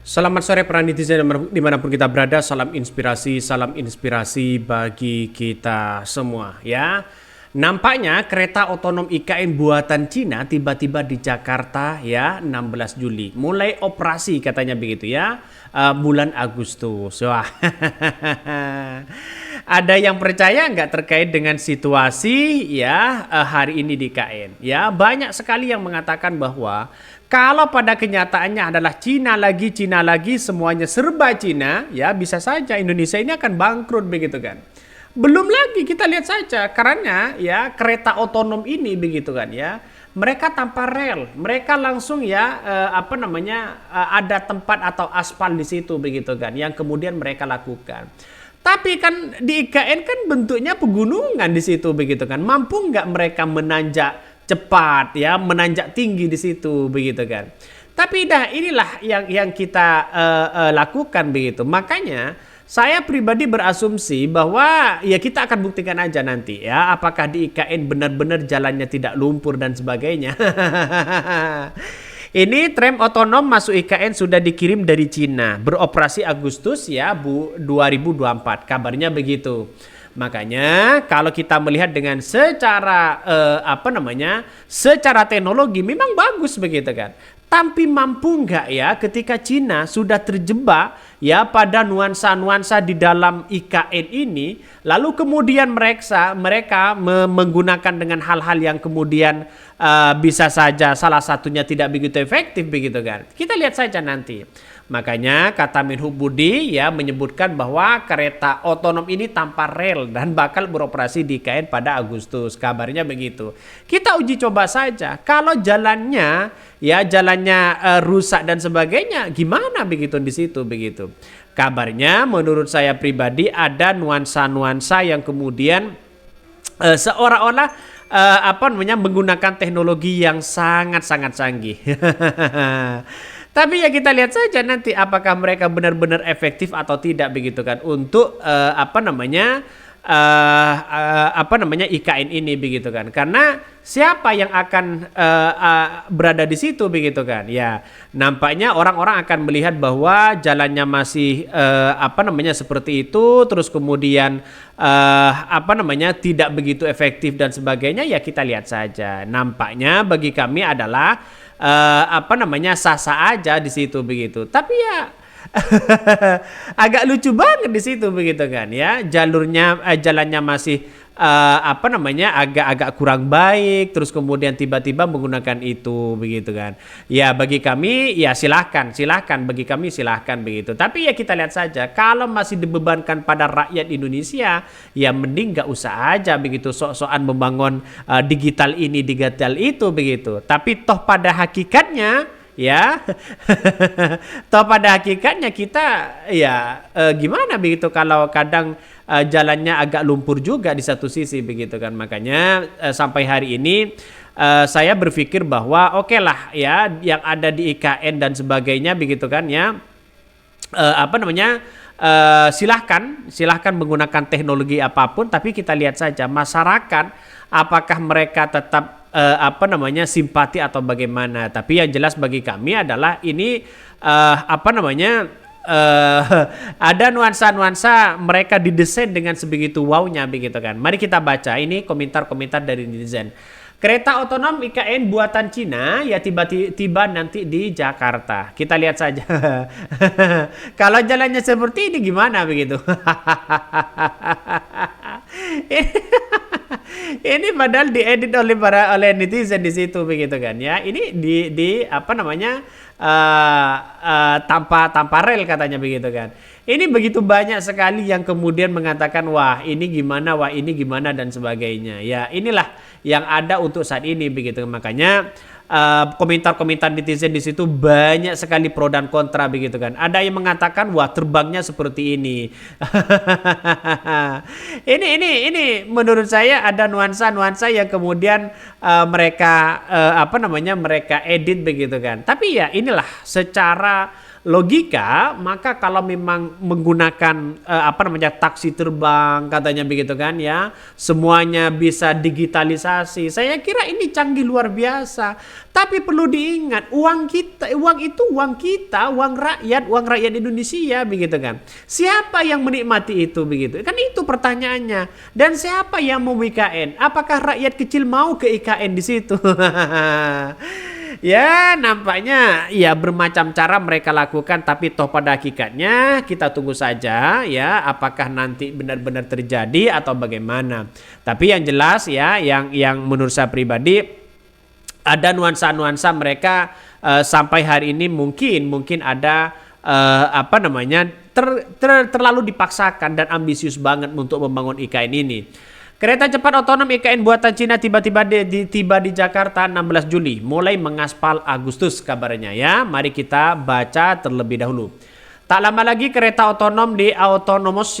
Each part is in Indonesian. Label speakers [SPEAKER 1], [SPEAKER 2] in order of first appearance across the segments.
[SPEAKER 1] Selamat sore para netizen dimanapun kita berada, salam inspirasi bagi kita semua ya. Nampaknya kereta otonom IKN buatan Cina tiba-tiba di Jakarta ya 16 Juli. Mulai operasi katanya begitu ya, bulan Agustus. Wah. Ada yang percaya nggak terkait dengan situasi ya hari ini di IKN? Ya banyak sekali yang mengatakan bahwa kalau pada kenyataannya adalah Cina lagi, semuanya serba Cina, ya bisa saja Indonesia ini akan bangkrut begitu kan. Belum lagi kita lihat saja karena ya kereta otonom ini begitu kan ya. Mereka tanpa rel, mereka langsung ya ada tempat atau aspal di situ begitu kan yang kemudian mereka lakukan. Tapi kan di IKN kan bentuknya pegunungan di situ begitu kan. Mampu nggak mereka menanjak cepat ya, menanjak tinggi di situ begitu kan. Tapi inilah yang kita lakukan begitu. Makanya saya pribadi berasumsi bahwa ya kita akan buktikan aja nanti ya apakah di IKN benar-benar jalannya tidak lumpur dan sebagainya. Ini tram otonom masuk IKN sudah dikirim dari Cina, beroperasi Agustus ya 2024, kabarnya begitu. Makanya kalau kita melihat dengan secara secara teknologi memang bagus begitu kan. Tapi mampu nggak ya ketika Cina sudah terjebak ya pada nuansa-nuansa di dalam IKN ini, lalu kemudian mereka menggunakan dengan hal-hal yang kemudian bisa saja salah satunya tidak begitu efektif begitu kan. Kita lihat saja nanti. Makanya kata Menhub Budi ya menyebutkan bahwa kereta otonom ini tanpa rel dan bakal beroperasi di IKN pada Agustus. Kabarnya begitu. Kita uji coba saja. Kalau jalannya rusak dan sebagainya, gimana begitu di situ begitu. Kabarnya menurut saya pribadi ada nuansa-nuansa yang kemudian seolah-olah menggunakan teknologi yang sangat-sangat canggih. Tapi ya kita lihat saja nanti apakah mereka benar-benar efektif atau tidak begitu kan untuk IKN ini begitu kan. Karena siapa yang akan berada di situ begitu kan. Ya, nampaknya orang-orang akan melihat bahwa jalannya masih seperti itu, terus kemudian tidak begitu efektif dan sebagainya, ya kita lihat saja. Nampaknya bagi kami adalah sah-sah aja di situ begitu. Tapi ya agak lucu banget di situ begitu kan ya. Jalannya masih agak-agak kurang baik, terus kemudian tiba-tiba menggunakan itu begitu kan. Ya bagi kami ya silahkan bagi kami silahkan begitu. Tapi ya kita lihat saja kalau masih dibebankan pada rakyat Indonesia ya mending nggak usah aja begitu sok-sokan membangun digital ini digital itu begitu. Tapi toh pada hakikatnya ya toh pada hakikatnya kita ya gimana begitu kalau kadang jalannya agak lumpur juga di satu sisi begitu kan. Makanya sampai hari ini saya berpikir bahwa oke lah ya yang ada di IKN dan sebagainya begitu kan ya silahkan menggunakan teknologi apapun, tapi kita lihat saja masyarakat apakah mereka tetap simpati atau bagaimana. Tapi yang jelas bagi kami adalah ini ada nuansa-nuansa mereka didesain dengan sebegitu wownya begitu kan. Mari kita baca ini komentar-komentar dari netizen. Kereta otonom IKN buatan Cina ya tiba-tiba nanti di Jakarta. Kita lihat saja. Kalau jalannya seperti ini gimana begitu? Ini padahal diedit oleh netizen di situ begitu kan ya. Ini tanpa rel katanya begitu kan. Ini begitu banyak sekali yang kemudian mengatakan wah ini gimana dan sebagainya. Ya inilah yang ada untuk saat ini begitu. Makanya komentar-komentar netizen di situ banyak sekali pro dan kontra begitu kan. Ada yang mengatakan wah terbangnya seperti ini. ini menurut saya ada nuansa-nuansa yang kemudian mereka edit begitu kan. Tapi ya inilah secara logika, maka kalau memang menggunakan taksi terbang katanya begitu kan ya, semuanya bisa digitalisasi. Saya kira ini canggih luar biasa. Tapi perlu diingat, uang itu uang kita, uang rakyat Indonesia begitu kan. Siapa yang menikmati itu begitu? Kan itu pertanyaannya. Dan siapa yang mau IKN? Apakah rakyat kecil mau ke IKN di situ? Ya, nampaknya ya bermacam cara mereka lakukan, tapi toh pada hakikatnya kita tunggu saja ya apakah nanti benar-benar terjadi atau bagaimana. Tapi yang jelas ya yang menurut saya pribadi ada nuansa-nuansa mereka sampai hari ini mungkin ada terlalu dipaksakan dan ambisius banget untuk membangun IKN ini. Kereta cepat otonom IKN buatan Cina tiba-tiba tiba di Jakarta 16 Juli, mulai mengaspal Agustus kabarnya ya. Mari kita baca terlebih dahulu. Tak lama lagi kereta otonom di Autonomous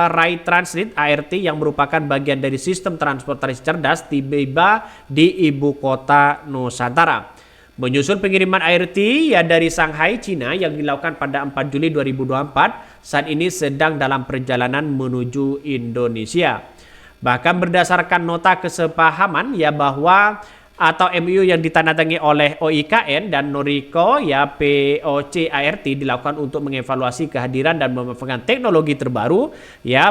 [SPEAKER 1] Rail Transit ART yang merupakan bagian dari sistem transportasi cerdas tiba di ibu kota Nusantara. Menyusul pengiriman ART dari Shanghai, Cina yang dilakukan pada 4 Juli 2024, saat ini sedang dalam perjalanan menuju Indonesia. Bahkan berdasarkan nota kesepahaman bahwa atau MOU yang ditandatangani oleh OIKN dan Noriko POC ART dilakukan untuk mengevaluasi kehadiran dan memanfaatkan teknologi terbaru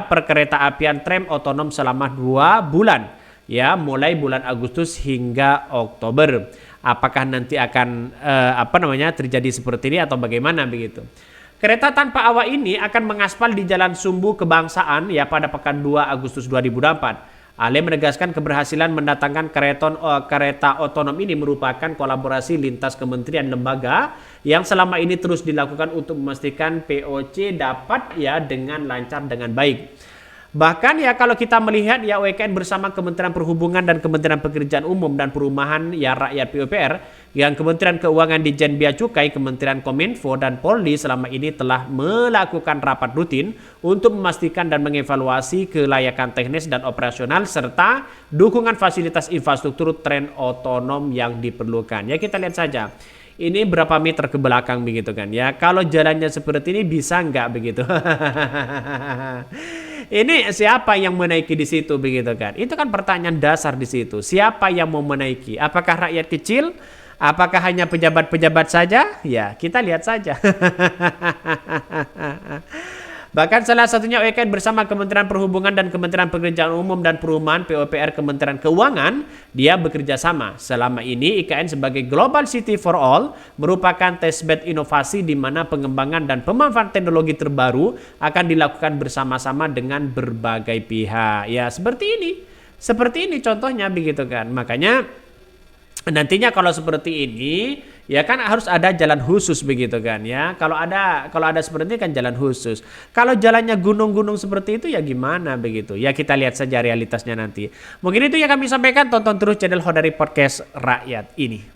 [SPEAKER 1] perkereta apian tram otonom selama 2 bulan mulai bulan Agustus hingga Oktober. Apakah nanti akan terjadi seperti ini atau bagaimana begitu? Kereta tanpa awak ini akan mengaspal di Jalan Sumbu Kebangsaan pada pekan 2 Agustus 2024. Ale menegaskan keberhasilan mendatangkan kereta otonom ini merupakan kolaborasi lintas kementerian lembaga yang selama ini terus dilakukan untuk memastikan POC dapat dengan lancar dengan baik. Bahkan kalau kita melihat OIKN bersama Kementerian Perhubungan dan Kementerian Pekerjaan Umum dan Perumahan Rakyat PUPR, yang Kementerian Keuangan Ditjen Bea Cukai, Kementerian Kominfo dan Polri selama ini telah melakukan rapat rutin untuk memastikan dan mengevaluasi kelayakan teknis dan operasional serta dukungan fasilitas infrastruktur tren otonom yang diperlukan. Ya, kita lihat saja. Ini berapa meter ke belakang begitu kan ya. Kalau jalannya seperti ini bisa nggak begitu? Ini siapa yang menaiki di situ begitu kan? Itu kan pertanyaan dasar di situ. Siapa yang mau menaiki? Apakah rakyat kecil? Apakah hanya pejabat-pejabat saja? Ya, kita lihat saja. Bahkan salah satunya OIKN bersama Kementerian Perhubungan dan Kementerian Pekerjaan Umum dan Perumahan PUPR Kementerian Keuangan, dia bekerja sama. Selama ini IKN sebagai Global City for All merupakan testbed inovasi di mana pengembangan dan pemanfaatan teknologi terbaru akan dilakukan bersama-sama dengan berbagai pihak. Ya, seperti ini. Seperti ini contohnya begitu kan. Makanya nantinya kalau seperti ini kan harus ada jalan khusus begitu kan ya. Kalau ada seperti ini kan jalan khusus. Kalau jalannya gunung-gunung seperti itu gimana begitu. Ya kita lihat saja realitasnya nanti. Mungkin itu yang kami sampaikan. Tonton terus channel Hodari Podcast Rakyat ini.